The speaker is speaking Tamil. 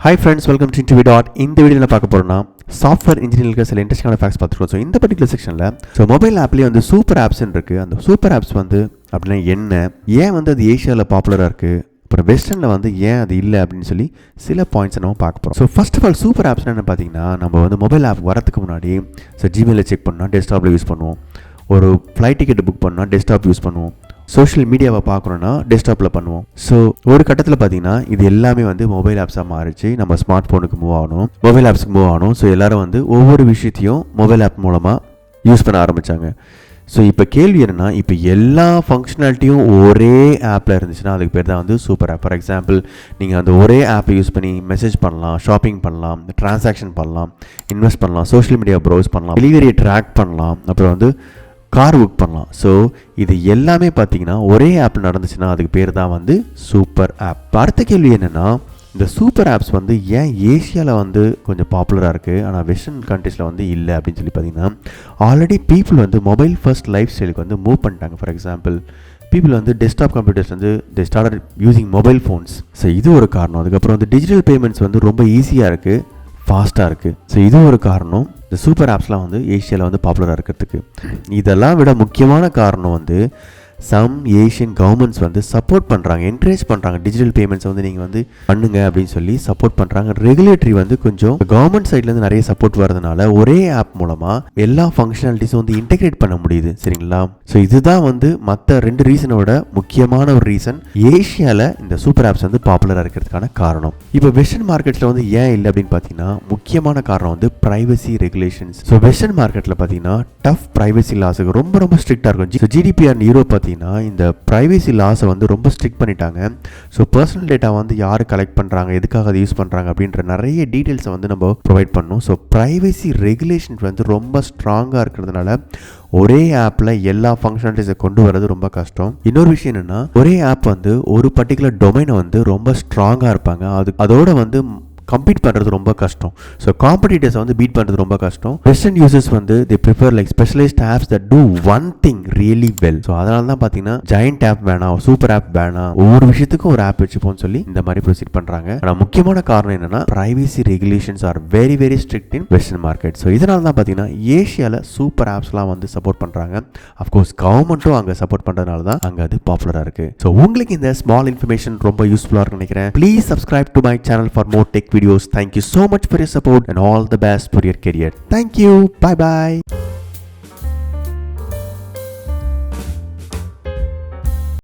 Hi friends, welcome to InterviewDOT. இந்த வீடியோவில் பார்க்க போகிறோம்னா சாஃப்ட்வேர் இன்ஜினியரிங்க்கு சில இன்ட்ரெஸ்டிங்கான ஃபேக்ட்ஸ் பார்த்துருக்கோம். ஸோ இந்த பர்டிகுலர் செக்ஷனில் மொபைல் ஆப்லேயே வந்து சூப்பர் ஆப்ஸ்ன்னு இருக்குது. அந்த சூப்பர் ஆப்ஸ் வந்து அப்படின்னா என்ன, ஏன் வந்து அது ஏஷியாவில் பாப்புலராக இருக்குது, அப்புறம் வெஸ்டர்னில் வந்து ஏன் அது இல்லை அப்படின்னு சொல்லி சில பாயிண்ட்ஸை நம்ம பார்க்க போகிறோம். So first of all super ஆப்ஸ்னு என்ன பார்த்தீங்கன்னா, நம்ம வந்து மொபைல் ஆப் வரதுக்கு முன்னாடி ஜிமெயிலில் செக் பண்ணால் டெஸ்க்டாப்பில் யூஸ் பண்ணுவோம், ஒரு ஃப்ளைட் டிக்கெட் புக் பண்ணால் டெஸ்க்டாப் யூஸ் பண்ணுவோம், சோஷியல் மீடியாவை பார்க்குறோன்னா டெஸ்க்டாப்பில் பண்ணுவோம். ஸோ ஒரு கட்டத்தில் பார்த்தீங்கன்னா இது எல்லாமே வந்து மொபைல் ஆப்ஸாக மாறிச்சு. நம்ம ஸ்மார்ட் ஃபோனுக்கு மூவ் ஆகணும், மொபைல் ஆப்ஸுக்கு மூவ் ஆகணும். ஸோ எல்லோரும் வந்து ஒவ்வொரு விஷயத்தையும் மொபைல் ஆப் மூலமாக யூஸ் பண்ண ஆரம்பித்தாங்க. ஸோ இப்போ கேள்வி என்னென்னா, இப்போ எல்லா ஃபங்க்ஷனாலிட்டியும் ஒரே ஆப்பில் இருந்துச்சுன்னா அதுக்கு பேர் தான் வந்து சூப்பர் ஆப். ஃபார் எக்ஸாம்பிள், நீங்கள் அந்த ஒரே ஆப்பை யூஸ் பண்ணி மெசேஜ் பண்ணலாம், ஷாப்பிங் பண்ணலாம், ட்ரான்சாக்ஷன் பண்ணலாம், இன்வெஸ்ட் பண்ணலாம், சோஷியல் மீடியா ப்ரௌஸ் பண்ணலாம், டெலிவரியை ட்ராக் பண்ணலாம், அப்புறம் வந்து கார் புக் பண்ணலாம். ஸோ இது எல்லாமே பார்த்தீங்கன்னா ஒரே ஆப்பில் நடந்துச்சுன்னா அதுக்கு பேர் தான் வந்து சூப்பர் ஆப். அடுத்த கேள்வி என்னென்னா, இந்த சூப்பர் ஆப்ஸ் வந்து ஏன் ஏஷியாவில் வந்து கொஞ்சம் பாப்புலராக இருக்குது ஆனால் வெஸ்டர்ன் கண்ட்ரீஸில் வந்து இல்லை அப்படின்னு சொல்லி பார்த்தீங்கன்னா, ஆல்ரெடி பீப்புள் வந்து மொபைல் ஃபர்ஸ்ட் லைஃப் ஸ்டைலுக்கு வந்து மூவ் பண்ணிட்டாங்க. ஃபார் எக்ஸாம்பிள், பீப்புள் வந்து டெஸ்க்டாப் கம்ப்யூட்டர்ஸ் வந்து they started using mobile phones. So இது ஒரு காரணம். அதுக்கப்புறம் வந்து டிஜிட்டல் பேமெண்ட்ஸ் வந்து ரொம்ப ஈஸியாக இருக்குது, ஃபாஸ்ட்டாக இருக்குது. ஸோ இது ஒரு காரணம் இந்த சூப்பர் ஆப்ஸ்லாம் வந்து ஏஷியாவில் வந்து பாப்புலராக இருக்கிறதுக்கு. இதெல்லாம் விட முக்கியமான காரணம் வந்து சம் ஏஷியன் கவர்மெண்ட்ஸ் வந்து சப்போர்ட் பண்ணுறாங்க, என்கரேஜ் பண்ணுறாங்க. டிஜிட்டல் பேமெண்ட்ஸ் வந்து நீங்கள் வந்து பண்ணுங்க அப்படின்னு சொல்லி சப்போர்ட் பண்ணுறாங்க. ரெகுலேட்டரி வந்து கொஞ்சம் கவர்மெண்ட் சைட்லேருந்து நிறைய சப்போர்ட் வரதுனால ஒரே ஆப் மூலமாக எல்லா ஃபங்க்ஷனாலிட்டிஸும் வந்து இன்டெகிரேட் பண்ண முடியுது. சரிங்களா? ஸோ இதுதான் வந்து மற்ற ரெண்டு ரீசனோட முக்கியமான ஒரு ரீசன் ஏஷியாவில் இந்த சூப்பர் ஆப்ஸ் வந்து பாப்புலராக இருக்கிறதுக்கான காரணம். இப்போ வெஸ்டர்ன் மார்க்கெட்டில் வந்து ஏன் இல்லை அப்படின்னு பார்த்தீங்கன்னா, முக்கியமான காரணம் வந்து ப்ரைவசி ரெகுலேஷன்ஸ். ஸோ வெஸ்டர்ன் மார்க்கெட்டில் பார்த்தீங்கன்னா டஃப் ப்ரைவசி லாஸுக்கு ரொம்ப ஸ்ட்ரிக்டாக இருக்கும். ஜிடிபிஆர் யூரோப் இந்த பிரைவசி லாஸை வந்து ரொம்ப ஸ்ட்ரிக்ட் பண்ணிட்டாங்க. ஸோ பர்சனல் டேட்டா வந்து யார் கலெக்ட் பண்ணுறாங்க, எதுக்காக அதை யூஸ் பண்ணுறாங்க அப்படின்ற நிறைய டீட்டெயில்ஸை வந்து நம்ம ப்ரொவைட் பண்ணணும். ஸோ ப்ரைவசி ரெகுலேஷன்ஸ் வந்து ரொம்ப ஸ்ட்ராங்காக இருக்கிறதுனால ஒரே ஆப்பில் எல்லா ஃபங்க்ஷனாலிட்டிஸை கொண்டு வரது ரொம்ப கஷ்டம். இன்னொரு விஷயம் என்னென்னா, ஒரே ஆப் வந்து ஒரு பர்டிகுலர் டொமைனை வந்து ரொம்ப ஸ்ட்ராங்காக இருப்பாங்க, அதோட வந்து கம்பீட் பண்ணுறது ரொம்ப கஷ்டம். ஸோ காம்படிட்டர்ஸை வந்து பீட் பண்ணுறது ரொம்ப கஷ்டம். வெஸ்டர்ன் யூசர்ஸ் வந்து they prefer like specialised apps that do one thing really well. So அதனால தான் பார்த்தீங்கன்னா ஜாயிண்ட் ஆப் வேணாம், சூப்பர் ஆப் வேணாம், ஒவ்வொரு விஷயத்துக்கும் ஒரு ஆப் வச்சுப்போம்னு சொல்லி இந்த மாதிரி ப்ரொசீட் பண்ணுறாங்க. ஆனால் முக்கியமான காரணம் என்னன்னா, privacy regulations are very strict in western market. So இதனால தான் பார்த்தீங்கன்னா ஏஷியாவில் சூப்பர் ஆப்ஸ்லாம் வந்து சப்போர்ட் பண்ணுறாங்க. அஃப்கோர்ஸ் கவர்மெண்ட்டும் அங்கே சப்போர்ட் பண்ணுறதுனால தான் அங்கே அது பாப்புலராக இருக்குது. ஸோ உங்களுக்கு இந்த ஸ்மால் இன்ஃபர்மேஷன் ரொம்ப யூஸ்ஃபுல்லாக இருக்குன்னு நினைக்கிறேன். Please subscribe to my channel for more tech videos. Thank you so much for your support and all the best for your career. Thank you. Bye bye.